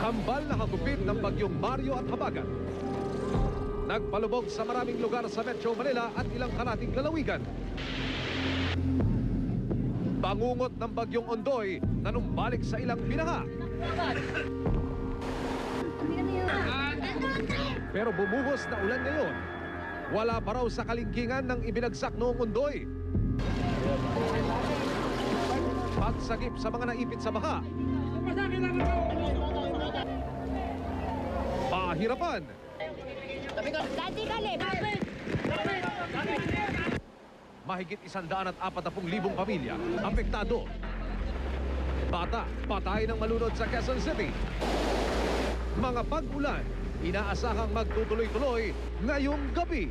Kambal na hagupit ng bagyong Mario at Habagat. Nagpalubog sa maraming lugar sa Metro Manila at ilang karating lalawigan. Bangungot ng bagyong Ondoy na numbalik sa ilang binaha. Pero bumuhos na ulan ngayon. Wala pa raw sa kalingkingan ng ibinagsak noong Ondoy. Pagsagip sa mga naipit sa baha. Pahirapan. Mahigit 140,000 pamilya apektado. Bata, patay ng malunod sa Quezon City. Mga pag-ulan, inaasahang magtutuloy-tuloy ngayong gabi.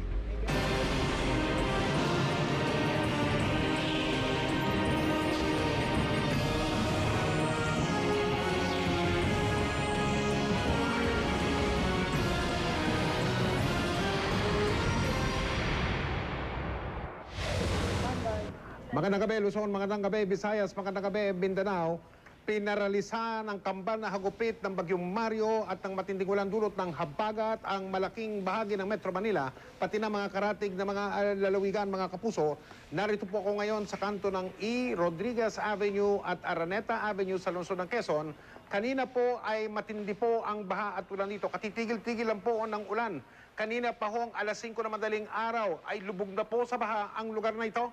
Magandang gabi, Luzon. Magandang gabi, Visayas. Magandang gabi, Mindanao. Pinaralisa ng kambal na hagupit ng bagyong Mario at ng matinding ulan dulot ng Habagat ang malaking bahagi ng Metro Manila, pati na mga karatig na mga lalawigan, mga kapuso. Narito po ako ngayon sa kanto ng E. Rodriguez Avenue at Araneta Avenue sa lungsod ng Quezon. Kanina po ay matindi po ang baha at ulan dito. Katitigil-tigil lang po ng ulan. Kanina pa ho ang alas 5 na madaling araw ay lubog na po sa baha ang lugar na ito.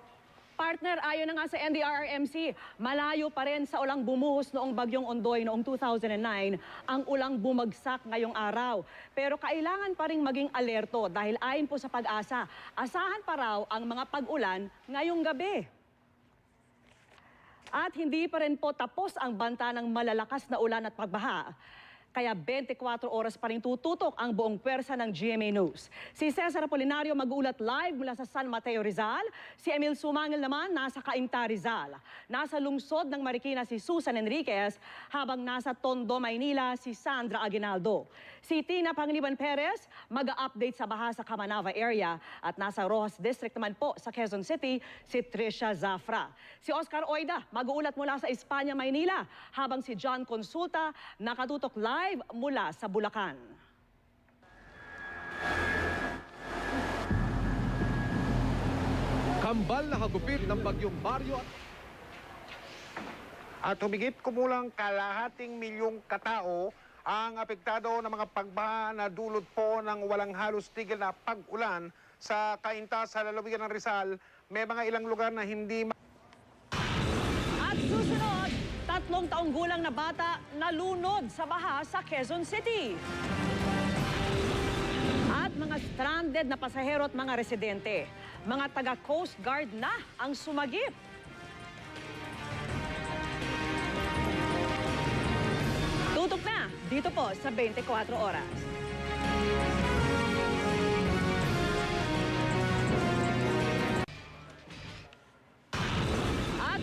Partner, ayon na nga sa NDRRMC, malayo pa rin sa ulang bumuhos noong bagyong Ondoy noong 2009 ang ulang bumagsak ngayong araw. Pero kailangan pa rin maging alerto dahil ayon po sa Pag-asa, asahan pa raw ang mga pag-ulan ngayong gabi. At hindi pa rin po tapos ang banta ng malalakas na ulan at pagbaha. Kaya 24 oras pa rin tututok ang buong pwersa ng GMA News. Si Cesar Apolinario mag-uulat live mula sa San Mateo, Rizal. Si Emil Sumangil naman nasa Cainta, Rizal. Nasa lungsod ng Marikina si Susan Enriquez, habang nasa Tondo, Maynila si Sandra Aguinaldo. Si Tina Panganiban Perez mag-update sa baha sa Camanava area. At nasa Rojas District naman po sa Quezon City si Trisha Zafra. Si Oscar Oida mag-uulat mula sa Espanya, Maynila, habang si John Consulta nakatutok live mula sa Bulacan. Kambal na hagupit ng bagyong Mario At humigit kumulang 250,000 katao ang apektado ng mga pagbaha na dulot po ng walang halos tigil na pag-ulan sa Cainta sa lalawigan ng Rizal. May mga ilang lugar na hindi At susunod, 3 taong gulang na bata nalunod sa baha sa Quezon City. At mga stranded na pasahero at mga residente, mga taga-Coast Guard na ang sumagip. Tutok na dito po sa 24 oras.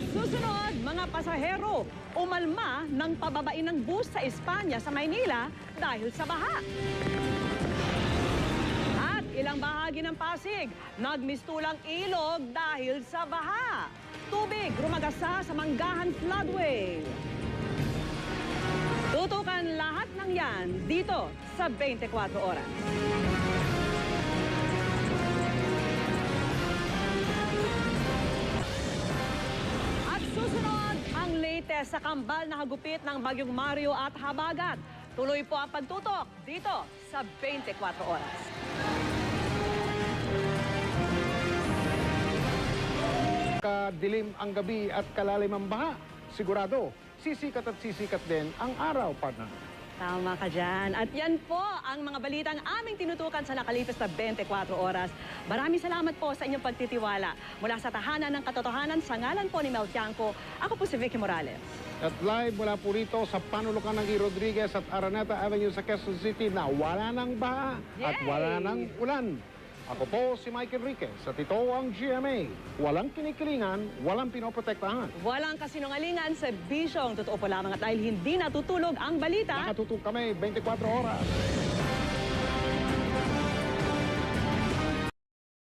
Susunod, mga pasahero, umalma ng pababain ng bus sa Espanya sa Maynila dahil sa baha. At ilang bahagi ng Pasig, nagmistulang ilog dahil sa baha. Tubig rumagasa sa Manggahan Floodway. Tutukan lahat ng yan dito sa 24 oras. Susunod, ang latest sa kambal na hagupit ng bagyong Mario at Habagat. Tuloy po ang pagtutok dito sa 24 oras. kadilim ang gabi at kalalim ang baha. Sigurado, sisikat at sisikat din ang araw, partner. Tama ka dyan. At yan po ang mga balitang aming tinutukan sa nakalipas na 24 oras. Maraming salamat po sa inyong pagtitiwala. Mula sa tahanan ng katotohanan, sa ngalan po ni Mel Tiangco, ako po si Vicky Morales. At live mula po rito sa panulukan ng E. Rodriguez at Araneta Avenue sa Quezon City na wala ng baha at wala ng ulan. Ako po si Mike Enriquez at ito ang GMA. Walang kinikilingan, walang pinoprotektahan. Walang kasinungalingan sa bisyong. Totoo po lamang at dahil hindi natutulog ang balita. Nakatutok kami 24 oras.